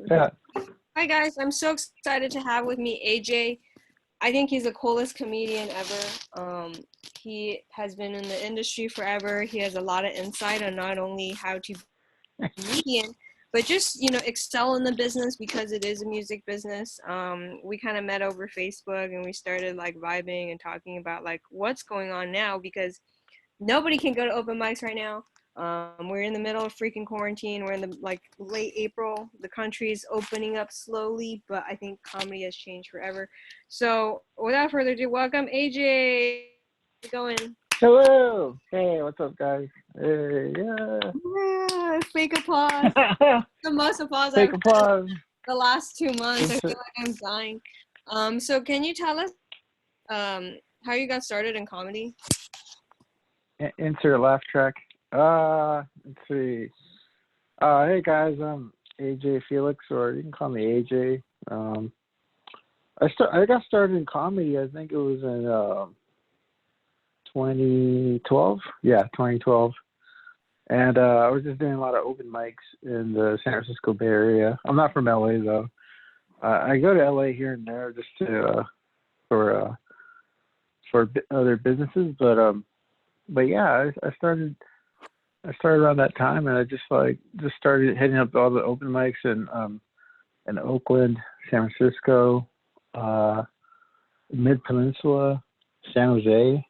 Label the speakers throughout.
Speaker 1: Yeah.
Speaker 2: Hi guys, I'm so excited to have with me AJ. I think he's the coolest comedian ever. He has been in the industry forever. He has a lot of insight on not only how to be a comedian, but just excel in the business because it is a music business. We kind of met over Facebook and we started like vibing and talking about like what's going on now because nobody can go to open mics right now. We're in the middle of freaking quarantine. We're in the like late April. The country's opening up slowly, but I think comedy has changed forever. So without further ado, welcome AJ. How's it going?
Speaker 1: Hello. Hey, what's up, guys? Hey, yeah.
Speaker 2: Yeah, fake applause. The most applause
Speaker 1: Fake
Speaker 2: I've
Speaker 1: applause.
Speaker 2: had the last 2 months. I feel like I'm dying. So can you tell us how you got started in comedy?
Speaker 1: Insert laugh track. Let's see. Hey guys, I'm AJ Felix, or you can call me AJ. I got started in comedy. I think it was in 2012. Yeah, 2012. And I was just doing a lot of open mics in the San Francisco Bay Area. I'm not from LA though. I go to LA here and there just to for other businesses, but yeah, I started around that time, and I just started hitting up all the open mics in Oakland, San Francisco, Mid Peninsula, San Jose,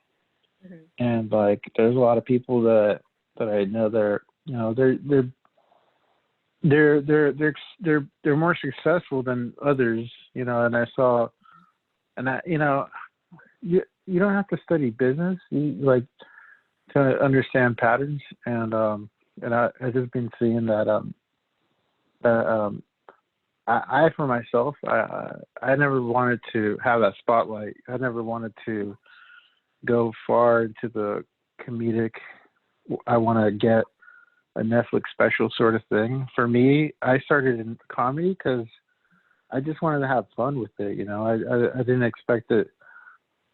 Speaker 1: and like there's a lot of people that I know they're more successful than others, and I saw, and that you don't have to study business, you like to understand patterns, and I just been seeing that I for myself, I never wanted to have that spotlight. I never wanted to go far into the comedic. I want to get a Netflix special sort of thing. For me, I started in comedy because I just wanted to have fun with it. I didn't expect it.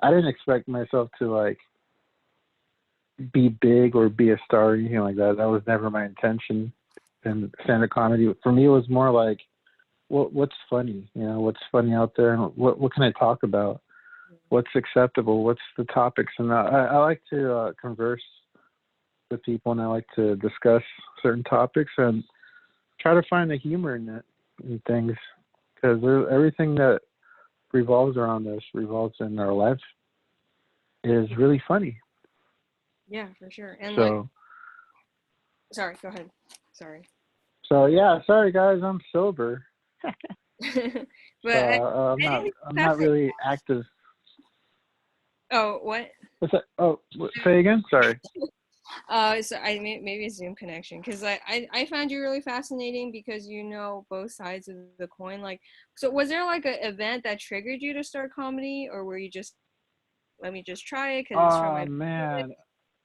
Speaker 1: I didn't expect myself to like be big or be a star or anything like that. That was never my intention in stand-up comedy. For me, it was more like, what's funny? What's funny out there, and what can I talk about? What's acceptable? What's the topics? And I like to converse with people, and I like to discuss certain topics and try to find the humor in it and things, because everything that revolves around this, revolves in our life, is really funny.
Speaker 2: Yeah, for sure. And
Speaker 1: so,
Speaker 2: sorry, go ahead. Sorry.
Speaker 1: So yeah, sorry guys, I'm sober.
Speaker 2: But
Speaker 1: I'm not really active.
Speaker 2: Oh, what?
Speaker 1: What's that? Oh, say again. Sorry.
Speaker 2: So maybe it's Zoom connection, because I found you really fascinating because you know both sides of the coin. Like, so was there like an event that triggered you to start comedy, or were you just, let me just try it because it's from my
Speaker 1: man,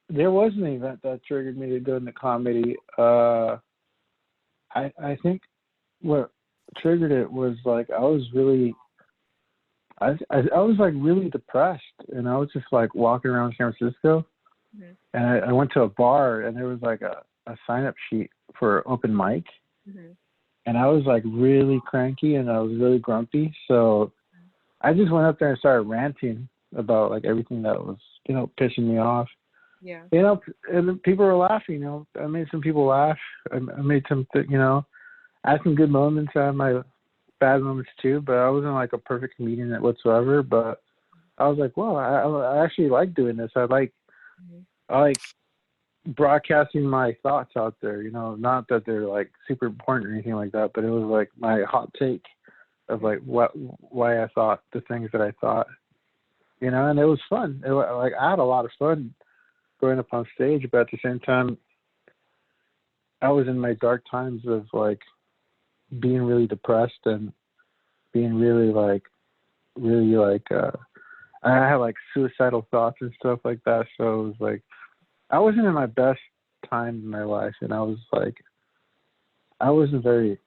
Speaker 1: there was an event that triggered me to go into comedy. I think what triggered it was like I was like really depressed, and I was just like walking around San Francisco, and I went to a bar, and there was like a sign up sheet for open mic, and I was like really cranky, and I was really grumpy, so I just went up there and started ranting about like everything that was pissing me off.
Speaker 2: Yeah.
Speaker 1: And people were laughing. I made some people laugh. I made some I had some good moments. I had my bad moments too, but I wasn't like a perfect comedian whatsoever. But I was like, well, I actually like doing this. I like broadcasting my thoughts out there. Not that they're like super important or anything like that, but it was like my hot take of like why I thought the things that I thought. And it was fun. Like I had a lot of fun going up on stage, but at the same time, I was in my dark times of like being really depressed and being really like I had like suicidal thoughts and stuff like that. So it was like I wasn't in my best time in my life, and I wasn't very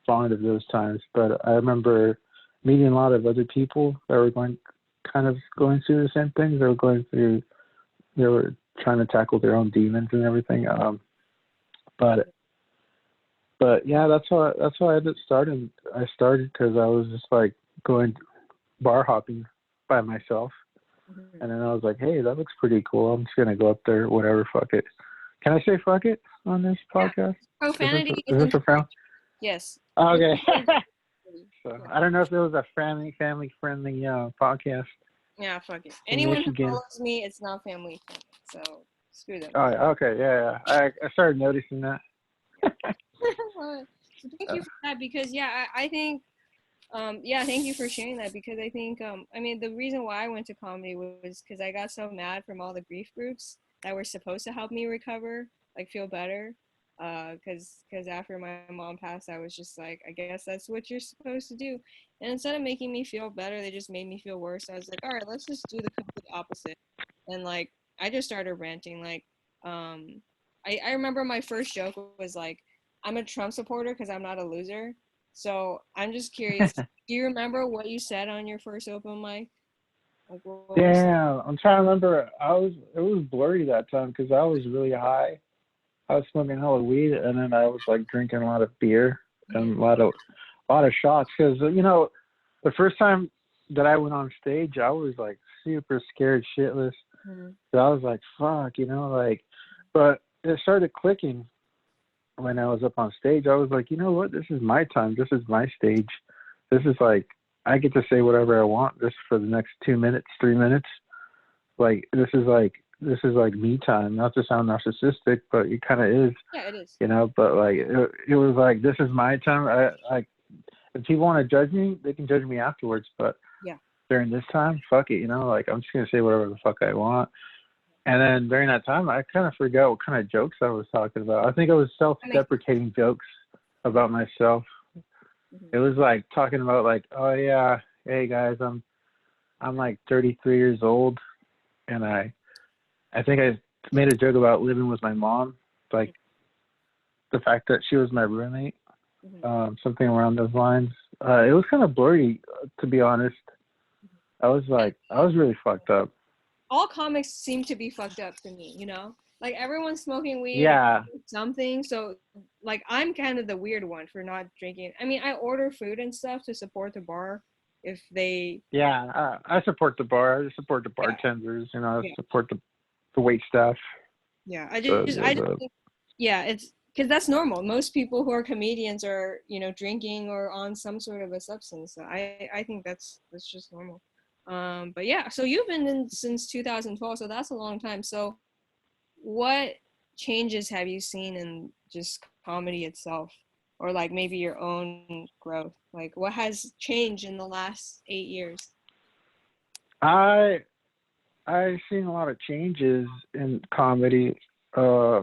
Speaker 1: fond of those times. But I remember meeting a lot of other people that were going through the same things. They were trying to tackle their own demons and everything. But But yeah, that's why I did started. I started because I was just like going bar hopping by myself,
Speaker 2: Mhm.
Speaker 1: and then I was like, hey, that looks pretty cool. I'm just gonna go up there, whatever, fuck it. Can I say fuck it on this
Speaker 2: Yeah,
Speaker 1: podcast?
Speaker 2: profanity
Speaker 1: Is
Speaker 2: is
Speaker 1: this a
Speaker 2: encouraged.
Speaker 1: frown?
Speaker 2: Yes.
Speaker 1: Okay. So
Speaker 2: Yeah.
Speaker 1: I don't know if it was a family friendly podcast
Speaker 2: Yeah, fuck it.
Speaker 1: in
Speaker 2: Anyone who
Speaker 1: Michigan.
Speaker 2: follows me, it's not family friendly. So screw them.
Speaker 1: Oh, yeah, okay, yeah. I started noticing that.
Speaker 2: So thank you for that because yeah, I think yeah, thank you for sharing that because I think I mean the reason why I went to comedy was because I got so mad from all the grief groups that were supposed to help me recover, like feel better. Because after my mom passed, I was just like, I guess that's what you're supposed to do. And instead of making me feel better, they just made me feel worse. I was like, all right, let's just do the complete opposite. And like I just started ranting. Like I remember my first joke was like, I'm a Trump supporter because I'm not a loser. So I'm just curious. Do you remember what you said on your first open mic? Like what was?
Speaker 1: Damn, I'm trying to remember. It was blurry that time because I was really high. I was smoking hella weed, and then I was like drinking a lot of beer
Speaker 2: Mhm.
Speaker 1: and a lot of shots. Because the first time that I went on stage, I was like super scared shitless.
Speaker 2: Mhm.
Speaker 1: So I was like, fuck, like. But it started clicking when I was up on stage. I was like, you know what? This is my time. This is my stage. This is like I get to say whatever I want. This for the next 2 minutes, 3 minutes. Like this is like me time. Not to sound narcissistic, but it kind of is.
Speaker 2: Yeah, it is.
Speaker 1: But like it was like this is my time. I like if people want to judge me, they can judge me afterwards. But
Speaker 2: Yeah.
Speaker 1: during this time, fuck it. Like I'm just gonna say whatever the fuck I want. And then during that time, I kind of forgot what kind of jokes I was talking about. I think it was
Speaker 2: That makes
Speaker 1: self-deprecating jokes about myself.
Speaker 2: sense.
Speaker 1: It was like talking about like, oh yeah, hey guys, I'm like 33 years old, and I think I made a joke about living with my mom, like the fact that she was my roommate,
Speaker 2: Mhm.
Speaker 1: something around those lines. It was kind of blurry, to be honest. I was really fucked up.
Speaker 2: All comics seem to be fucked up to me, Like everyone's smoking weed or
Speaker 1: Yeah,
Speaker 2: something. So like I'm kind of the weird one for not drinking. I mean, I order food and stuff to support the bar if they
Speaker 1: yeah. I support the bar. I support the
Speaker 2: yeah,
Speaker 1: bartenders. I
Speaker 2: yeah,
Speaker 1: support the wait staff.
Speaker 2: yeah. I just
Speaker 1: The
Speaker 2: think yeah, it's because that's normal. Most people who are comedians are, drinking or on some sort of a substance. So I think that's just normal. But yeah, so you've been in since 2012, so that's a long time. So what changes have you seen in just comedy itself, or like maybe your own growth? Like what has changed in the last 8 years?
Speaker 1: I I've seen a lot of changes in comedy. Uh,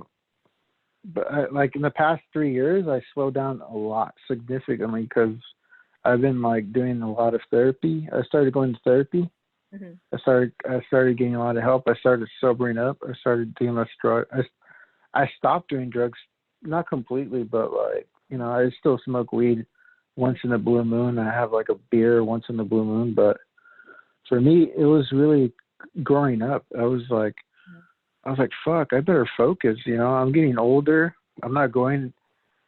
Speaker 1: but like in the past 3 years, I slowed down a lot significantly because I've been like doing a lot of therapy. I started going to therapy.
Speaker 2: Hmm.
Speaker 1: I started getting a lot of help. I started sobering up. I started doing less drugs. I stopped doing drugs, not completely, but like I still smoke weed once in a blue moon. I have like a beer once in the blue moon. But for me, it was really growing up. I was like, fuck, I better focus. I'm getting older. I'm not going.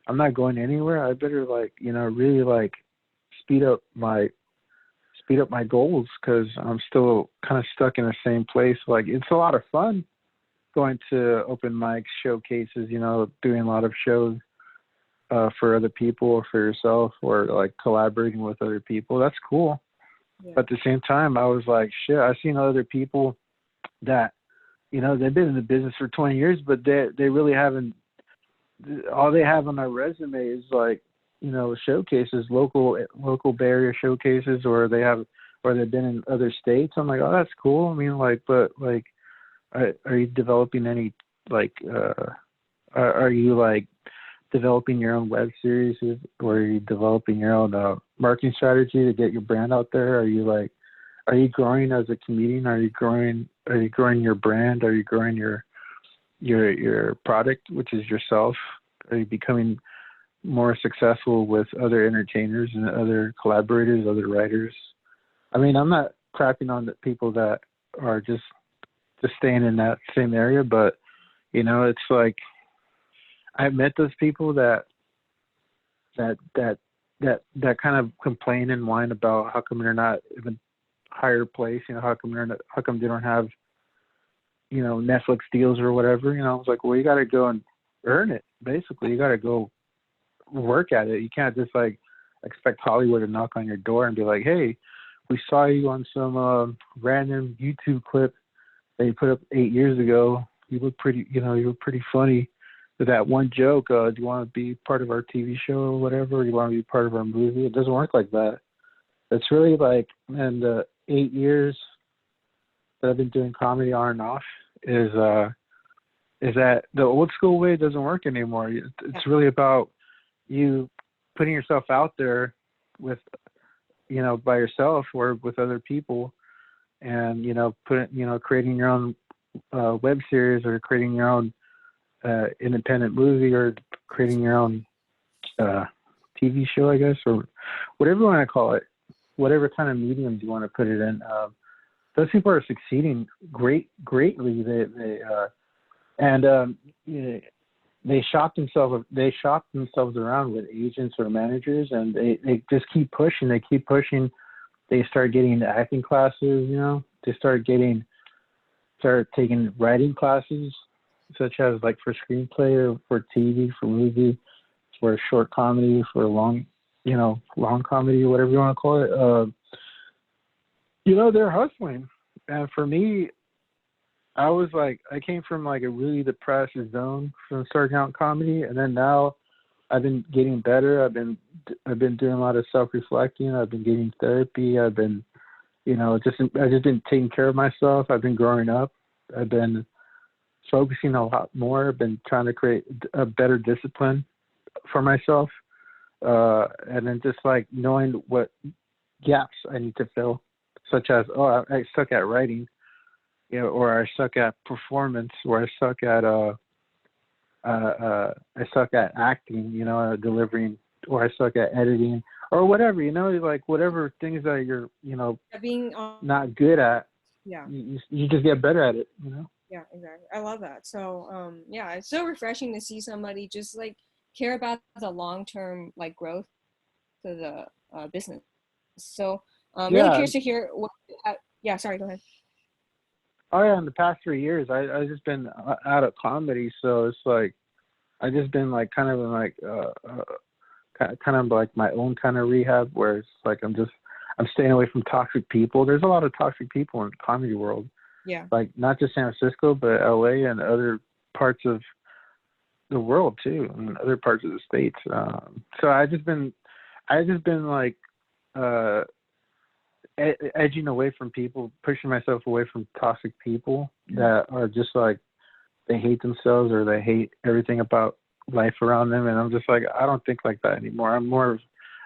Speaker 1: I'm not going anywhere. I better like, really like speed up my speed up my goals because I'm still kind of stuck in the same place. Like it's a lot of fun going to open mics, showcases. Doing a lot of shows for other people or for yourself, or like collaborating with other people. That's cool.
Speaker 2: Yeah.
Speaker 1: But at the same time, I was like, shit. I've seen other people that they've been in the business for 20 years, but they really haven't. All they have on their resume is like, showcases, local Bay Area showcases, or they've been in other states. I'm like, oh, that's cool. I mean, like, but like, are you developing any like, are you like developing your own web series, or are you developing your own marketing strategy to get your brand out there? Are you growing as a comedian? Are you growing your brand? Are you growing your product, which is yourself? Are you becoming more successful with other entertainers and other collaborators, other writers? I mean, I'm not crapping on the people that are just staying in that same area, but it's like I met those people that that kind of complain and whine about how come they're not in a higher place, how come they don't have, Netflix deals or whatever. It's like, well, you got to go and earn it. Basically, you got to go work at it. You can't just like expect Hollywood to knock on your door and be like, hey, we saw you on some random YouTube clip that you put up 8 years ago. You look pretty, you were pretty funny with that one joke. Do you want to be part of our TV show or whatever? Or you want to be part of our movie? It doesn't work like that. It's really like, and the 8 years that I've been doing comedy on and off is that the old school way doesn't work anymore. It's really about you putting yourself out there with, by yourself or with other people, and creating your own web series, or creating your own independent movie, or creating your own TV show, I guess, or whatever you want to call it, whatever kind of medium you want to put it in. Those people are succeeding greatly. They shop themselves around with agents or managers, and they just keep pushing. They start getting acting classes. They start taking writing classes, such as like for screenplay or for TV, for movie, for short comedy, for long comedy, whatever you want to call it. They're hustling. And for me, I came from like a really depressed zone from starting out in comedy, and then now I've been getting better. I've been doing a lot of self-reflecting. I've been getting therapy. I've been, I've just been taking care of myself. I've been growing up. I've been focusing a lot more. I've been trying to create a better discipline for myself. And then just like knowing what gaps I need to fill, such as, I suck at writing, or I suck at performance, or I suck at acting, delivering, or I suck at editing, or whatever, like whatever things that you're,
Speaker 2: being
Speaker 1: not good at.
Speaker 2: Yeah.
Speaker 1: You just get better at it,
Speaker 2: Yeah, exactly. I love that. So, it's so refreshing to see somebody just like care about the long-term like growth of the business. So, really curious to hear what. Sorry, go ahead.
Speaker 1: Oh yeah, in the past 3 years, I just been out of comedy, so it's like I just been like kind of like kind of like my own kind of rehab, where it's like I'm staying away from toxic people. There's a lot of toxic people in the comedy world.
Speaker 2: Yeah. Like
Speaker 1: not just San Francisco, but LA and other parts of the world too, and other parts of the states. So I just been like edging away from people, pushing myself away from toxic people that are just like, they hate themselves or they hate everything about life around them. And I'm just like, I don't think like that anymore.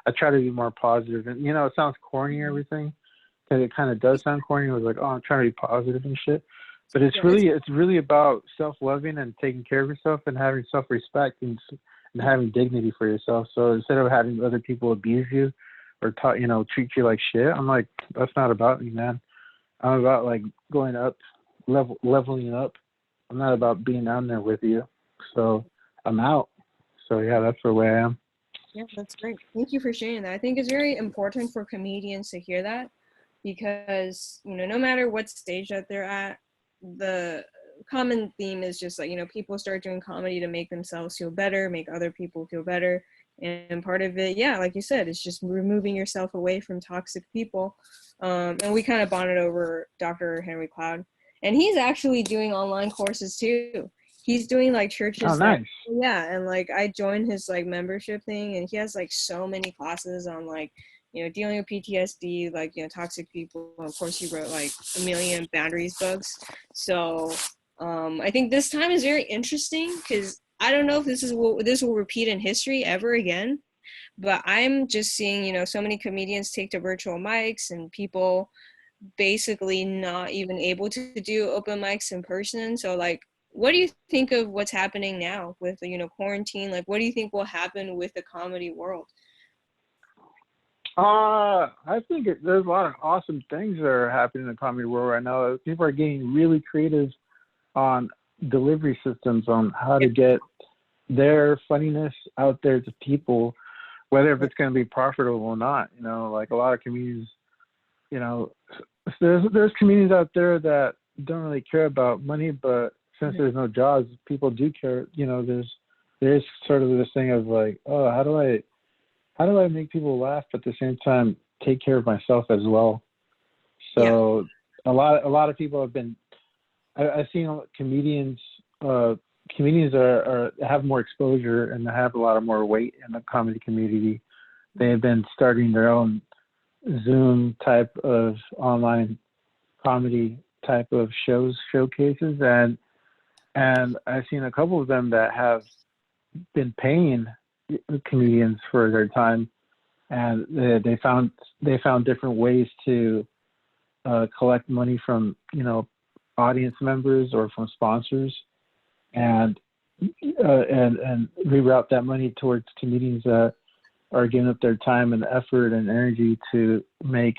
Speaker 1: I try to be more positive. And, it sounds corny and everything, and it kind of does sound corny. I was like, I'm trying to be positive and shit. But it's really about self-loving and taking care of yourself and having self-respect and having dignity for yourself. So instead of having other people abuse you or treat you like shit, I'm like, that's not about me, man. I'm about like going up, leveling up. I'm not about being down there with you. So I'm out. So yeah, that's the way I am.
Speaker 2: Yeah, that's great. Thank you for sharing that. I think it's very important for comedians to hear that, because, no matter what stage that they're at, the common theme is just like, people start doing comedy to make themselves feel better, make other people feel better. And part of it, like you said, is just removing yourself away from toxic people. And we kind of bonded over Dr. Henry Cloud. And he's actually doing online courses too. He's doing like churches.
Speaker 1: Oh, nice.
Speaker 2: And like I joined his like membership thing, and he has like so many classes on like, dealing with PTSD, like, toxic people. Of course, he wrote like a million boundaries books. So I think this time is very interesting, because I don't know if this will repeat in history ever again, but I'm just seeing, so many comedians take to virtual mics, and people basically not even able to do open mics in person. So like, what do you think of what's happening now with, quarantine? Like, what do you think will happen with the comedy world?
Speaker 1: I think there's a lot of awesome things that are happening in the comedy world right now. People are getting really creative on delivery systems, on how to get their funniness out there to people. whether if it's going to be profitable or not. You know, like a lot of comedians, you know, there's comedians out there that don't really care about money, but since there's no jobs, people do care. You know, there's sort of this thing of like, oh, how do I make people laugh, but at the same time take care of myself as well? So a lot of people have been. I've seen comedians. Comedians have more exposure and have a lot of more weight in the comedy community. They have been starting their own Zoom type of online comedy type of showcases, and I've seen a couple of them that have been paying comedians for their time, and they found different ways to collect money from, you know, audience members or from sponsors, and reroute that money towards comedians that are giving up their time and effort and energy to make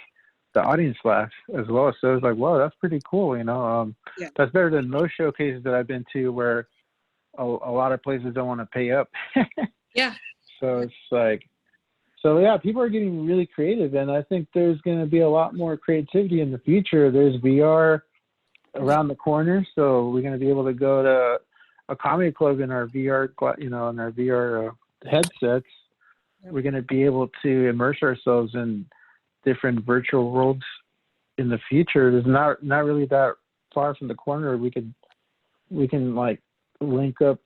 Speaker 1: the audience laugh as well. So it's like, wow, that's pretty cool, you know. That's better than most showcases that I've been to, where a lot of places don't want to pay up. So it's like, so yeah, people are getting really creative, and I think there's going to be a lot more creativity in the future. There's VR around the corner, so we're going to be able to go to a comedy club in our VR, you know, in our VR headsets. We're going to be able to immerse ourselves in different virtual worlds in the future. There's not really that far from the corner. We can like link up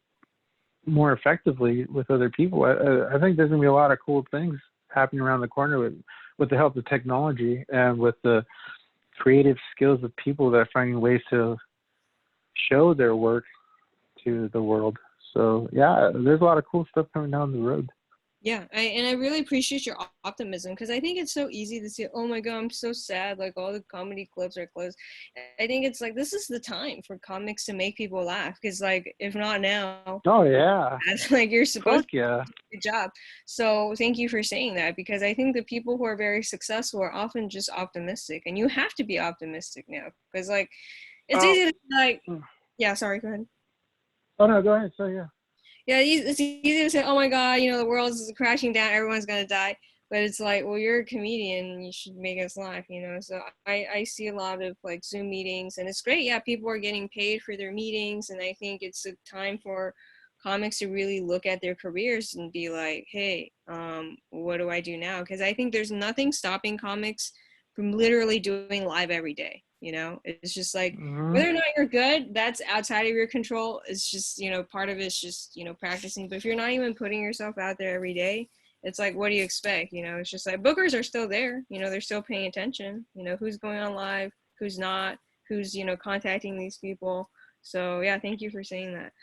Speaker 1: more effectively with other people. I think there's going to be a lot of cool things happening around the corner with the help of technology and with the creative skills of people that are finding ways to show their work to the world. So yeah, there's a lot of cool stuff coming down the road.
Speaker 2: Yeah, I really appreciate your optimism, because I think it's so easy to say, oh my God, I'm so sad, like all the comedy clubs are closed. I think it's like, this is the time for comics to make people laugh, because like, if not now,
Speaker 1: oh yeah,
Speaker 2: that's like you're supposed to
Speaker 1: yeah.
Speaker 2: Good job. So thank you for saying that, because I think the people who are very successful are often just optimistic, and you have to be optimistic now, because like, it's easy to like, yeah, sorry, go ahead.
Speaker 1: Oh no, go ahead. So yeah.
Speaker 2: Yeah, it's easy to say, oh my God, you know, the world is crashing down, everyone's gonna die. But it's like, well, you're a comedian, you should make us laugh, you know. So I see a lot of like Zoom meetings, and it's great. Yeah, people are getting paid for their meetings, and I think it's a time for comics to really look at their careers and be like, hey, what do I do now? Because I think there's nothing stopping comics from literally doing live every day. You know, it's just like, whether or not you're good, that's outside of your control. It's just, you know, part of it's just, you know, practicing. But if you're not even putting yourself out there every day, it's like, what do you expect? You know, it's just like, bookers are still there. You know, they're still paying attention. You know, who's going on live, who's not, who's, you know, contacting these people. So yeah, thank you for saying that.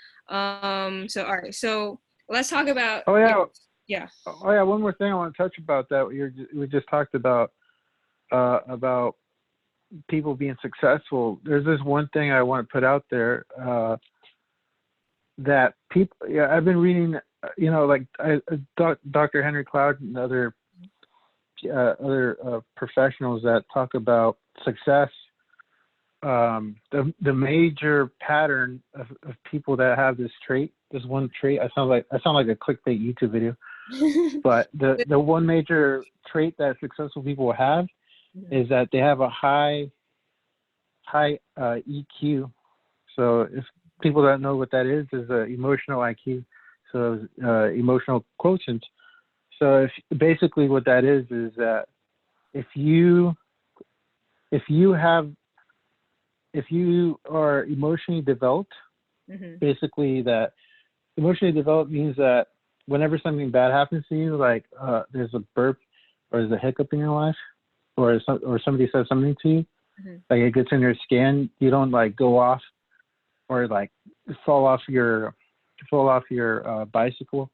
Speaker 2: So all right, so let's talk about.
Speaker 1: Oh yeah.
Speaker 2: Yeah.
Speaker 1: Oh yeah. One more thing I want to touch about that we just talked about people being successful. There's this one thing I want to put out there, that people, yeah, I've been reading, you know, like Dr. Henry Cloud and other professionals that talk about success. The major pattern of people that have this one trait, I sound like a clickbait YouTube video, but the one major trait that successful people have is that they have a high EQ. So if people don't know what that is emotional IQ. So emotional quotient. So basically what that is that if you are emotionally developed, basically that emotionally developed means that whenever something bad happens to you, like there's a burp or there's a hiccup in your life, or somebody says something to you, like it gets in your skin, you don't like go off or like fall off your bicycle,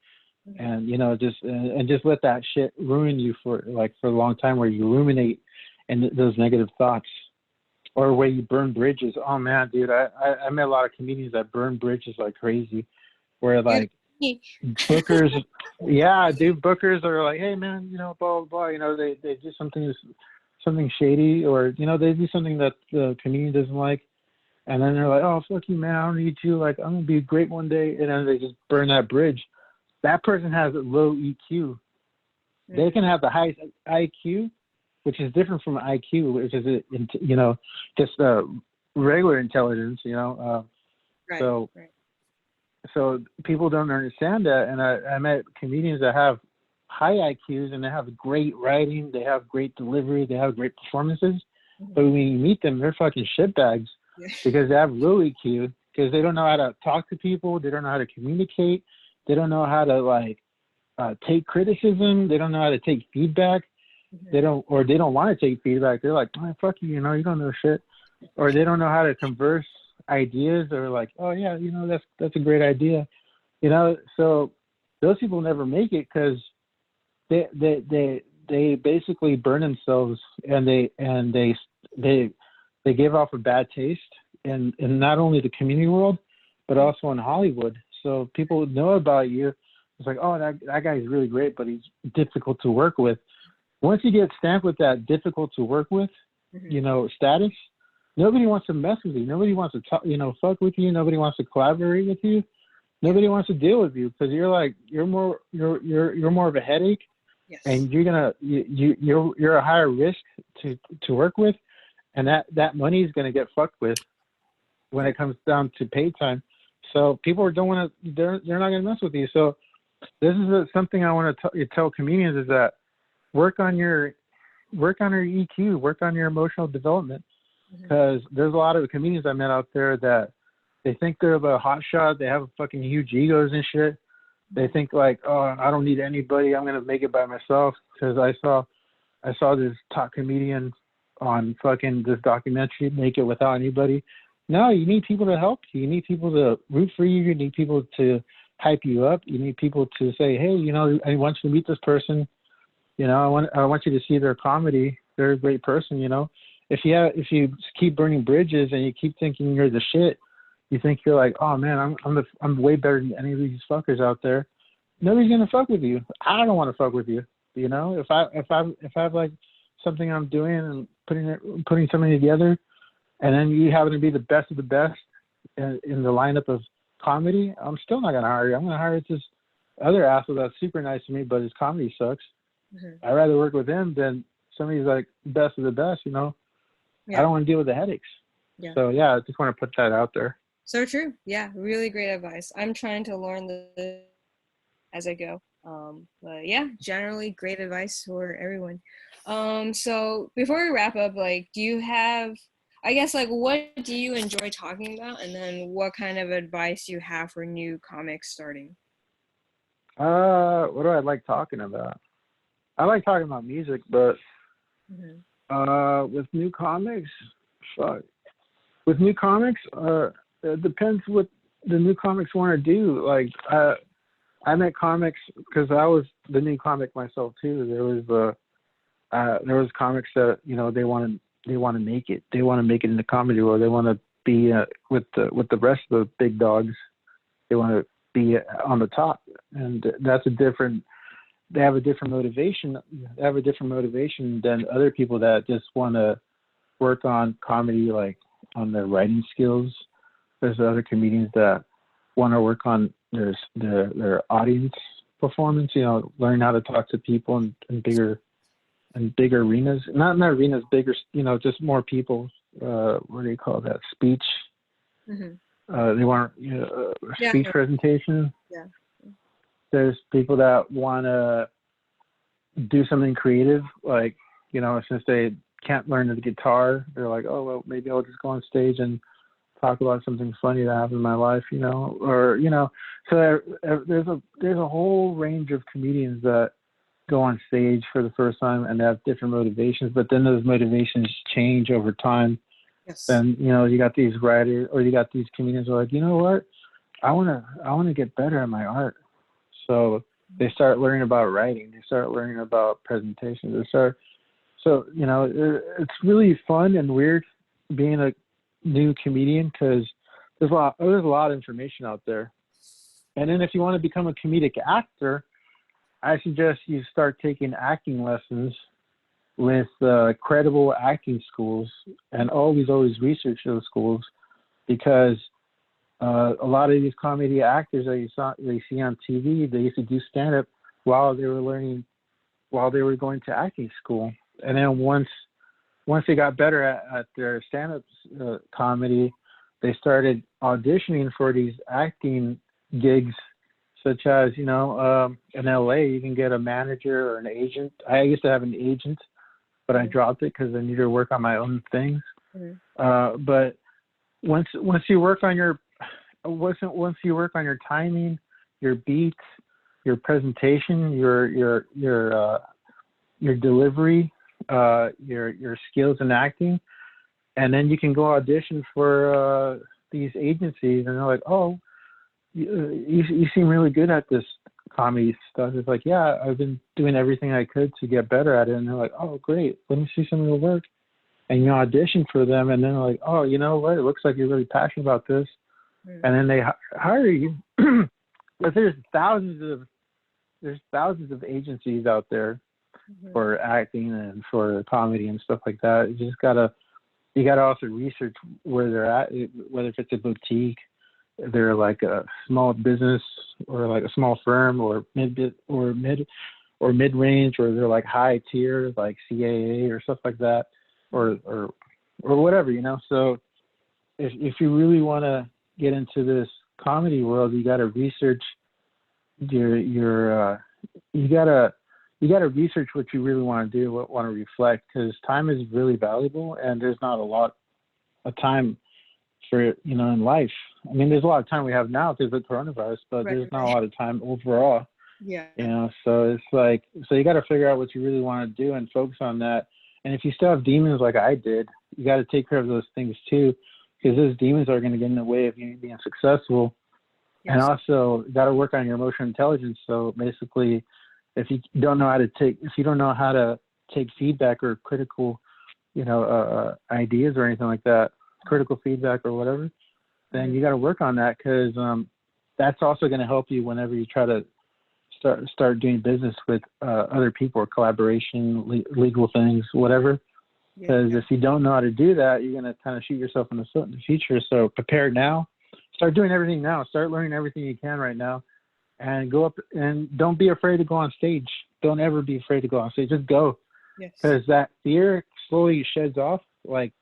Speaker 1: and you know just let that shit ruin you for a long time, where you ruminate and those negative thoughts, or where you burn bridges. Oh man, dude, I met a lot of comedians that burn bridges like crazy, where like bookers, yeah, dude, bookers are like, hey man, you know, blah blah blah, you know, they do something shady, or you know, they do something that the comedian doesn't like, and then they're like, oh fuck you man, I don't need you, like I'm gonna be great one day, and then they just burn that bridge. That person has a low EQ. They can have the highest IQ, which is different from IQ, which is, you know, just regular intelligence, you know. So people don't understand that. And I met comedians that have high IQs and they have great writing, they have great delivery, they have great performances. But when you meet them, they're fucking shitbags because they have low EQ, because they don't know how to talk to people, they don't know how to communicate, they don't know how to like take criticism, they don't know how to take feedback, they don't want to take feedback. They're like, oh, fuck you, you know, you don't know shit, or they don't know how to converse ideas, or like, oh yeah, you know, that's a great idea, you know. So those people never make it because they basically burn themselves, and they give off a bad taste in not only the community world but also in Hollywood. So people know about you. It's like, oh, that guy's really great, but he's difficult to work with. Once you get stamped with that difficult to work with, you know, status, nobody wants to mess with you. Nobody wants to talk, you know, fuck with you. Nobody wants to collaborate with you. Nobody wants to deal with you because you're more of a headache. Yes. And you're a higher risk to work with, and that money is going to get fucked with when it comes down to pay time. So people don't want to. They're not going to mess with you. So this is something I want to tell comedians, is that work on your EQ, work on your emotional development, because there's a lot of comedians I met out there that they think they're the hot shot. They have fucking huge egos and shit. They think like, oh, I don't need anybody. I'm gonna make it by myself. Because I saw this top comedian on fucking this documentary make it without anybody. No, you need people to help you. You need people to root for you. You need people to hype you up. You need people to say, hey, you know, I want you to meet this person. You know, I want you to see their comedy. They're a great person. You know, if you keep burning bridges and you keep thinking you're the shit, you think you're like, oh man, I'm way better than any of these fuckers out there. Nobody's gonna fuck with you. I don't want to fuck with you. You know, if I have like something I'm doing and putting something together, and then you happen to be the best of the best in the lineup of comedy, I'm still not gonna hire you. I'm gonna hire this other asshole that's super nice to me, but his comedy sucks. I'd rather work with him than somebody's like best of the best. You know, I don't want to deal with the headaches. So yeah, I just want to put that out there.
Speaker 2: So true. Yeah, really great advice. I'm trying to learn this as I go. But yeah, generally great advice for everyone. So before we wrap up, like, do you have, I guess, like, what do you enjoy talking about? And then what kind of advice do you have for new comics starting?
Speaker 1: What do I like talking about? I like talking about music, but with new comics, with new comics, it depends what the new comics want to do. Like, I met comics because I was the new comic myself too. There was comics that, you know, they want to make it. They want to make it in the comedy world. They want to be with the rest of the big dogs. They want to be on the top, and that's they have a different motivation. They have a different motivation than other people that just want to work on comedy, like on their writing skills. There's other comedians that want to work on their audience performance, you know, learn how to talk to people in bigger arenas. Not arenas, bigger, you know, just more people. What do you call that? Speech. They want speech presentation. Yeah. There's people that want to do something creative, like, you know, since they can't learn the guitar, they're like, oh well, maybe I'll just go on stage and talk about something funny that happened in my life, you know, or, you know. So there's a whole range of comedians that go on stage for the first time and they have different motivations, but then those motivations change over time. Yes. And, you know, you got these writers, or you got these comedians who are like, you know what, I want to get better at my art. So they start learning about writing. They start learning about presentations. So, you know, it's really fun and weird being a new comedian, because there's a lot of information out there. And then if you want to become a comedic actor, I suggest you start taking acting lessons with credible acting schools, and always research those schools, because a lot of these comedy actors that you see on TV, they used to do stand-up while they were learning while they were going to acting school. And then once they got better at their stand-up comedy, they started auditioning for these acting gigs, such as, you know, in LA, you can get a manager or an agent. I used to have an agent, but I dropped it because I needed to work on my own things. But once you work on your timing, your beats, your presentation, your delivery, your skills in acting, and then you can go audition for these agencies, and they're like, oh, you seem really good at this comedy stuff. It's like, yeah, I've been doing everything I could to get better at it. And they're like, oh, great, let me see some of your work. And you audition for them, and then they're like, oh, you know what, it looks like you're really passionate about this. And then they hire you. But there's thousands of agencies out there for acting and for comedy and stuff like that. You gotta also research where they're at, whether if it's a boutique, they're like a small business or like a small firm, or mid range, or they're like high tier like CAA or stuff like that, or whatever, you know. So if you really want to get into this comedy world, you got to research you gotta research what you really want to do, what want to reflect, because time is really valuable, and there's not a lot of time for, you know, in life. I mean, there's a lot of time we have now because of the coronavirus, but there's not a lot of time overall.
Speaker 2: Yeah.
Speaker 1: You know, so it's like, so you got to figure out what you really want to do and focus on that. And if you still have demons like I did, you got to take care of those things too, because those demons are going to get in the way of you being successful. Yes. And also, you got to work on your emotional intelligence. So basically, if you don't know how to take feedback or critical, you know, ideas or anything like that, critical feedback or whatever, then you got to work on that, because that's also going to help you whenever you try to start doing business with other people, or collaboration, legal things, whatever. Because if you don't know how to do that, you're going to kind of shoot yourself in the foot in the future. So prepare now. Start doing everything now. Start learning everything you can right now, and go up, and don't be afraid to go on stage. Don't ever be afraid to go on stage. Just go. Because that fear slowly sheds off, like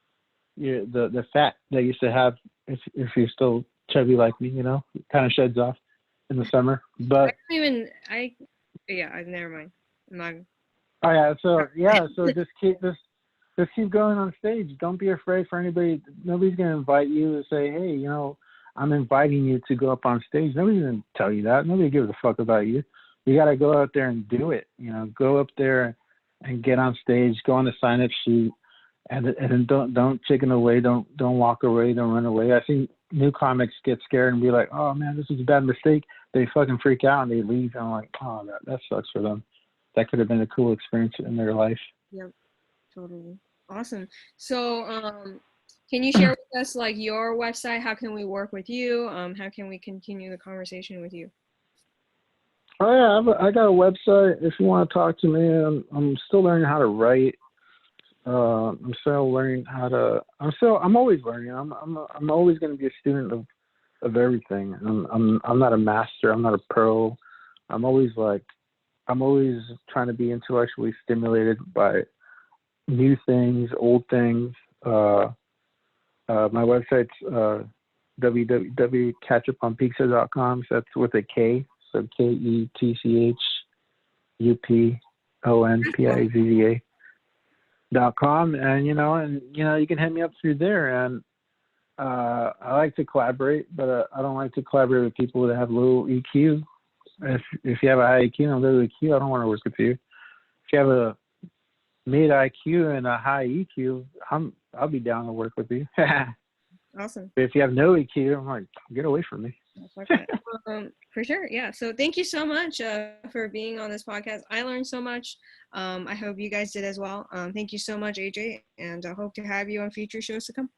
Speaker 1: the fat that you used to have, if you're still chubby like me, you know, it kind of sheds off in the summer. But
Speaker 2: never mind.
Speaker 1: So just keep going on stage. Don't be afraid for anybody. Nobody's gonna invite you to say, hey, you know, I'm inviting you to go up on stage. Nobody's gonna tell you that. Nobody gives a fuck about you. You gotta go out there and do it. You know, go up there and get on stage. Go on the sign-up sheet, and don't chicken away. Don't walk away. Don't run away. I think new comics get scared and be like, oh man, this is a bad mistake. They fucking freak out and they leave. And I'm like, oh, that sucks for them. That could have been a cool experience in their life.
Speaker 2: Yep, totally. Awesome. So, can you share with us like your website? How can we work with you? How can we continue the conversation with you?
Speaker 1: Oh yeah, I got a website. If you want to talk to me, I'm still learning how to write. I'm still learning how to. I'm always learning. I'm always going to be a student of everything. I'm not a master. I'm not a pro. I'm always trying to be intellectually stimulated by new things, old things. My website's www.ketchuponpizza.com. So that's with a K. So ketchuponpizza.com. And you can hit me up through there. And I like to collaborate, but I don't like to collaborate with people that have low EQ. If you have a high EQ and low EQ, I don't want to work with you. If you have a mid IQ and a high EQ, I'll be down to work with you.
Speaker 2: Awesome.
Speaker 1: But if you have no EQ, I'm like, get away from me.
Speaker 2: For sure. Yeah. So thank you so much for being on this podcast. I learned so much. I hope you guys did as well. Thank you so much, AJ, and I hope to have you on future shows to come.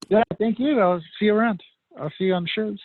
Speaker 1: Yeah, thank you. I'll see you around. I'll see you on the shows.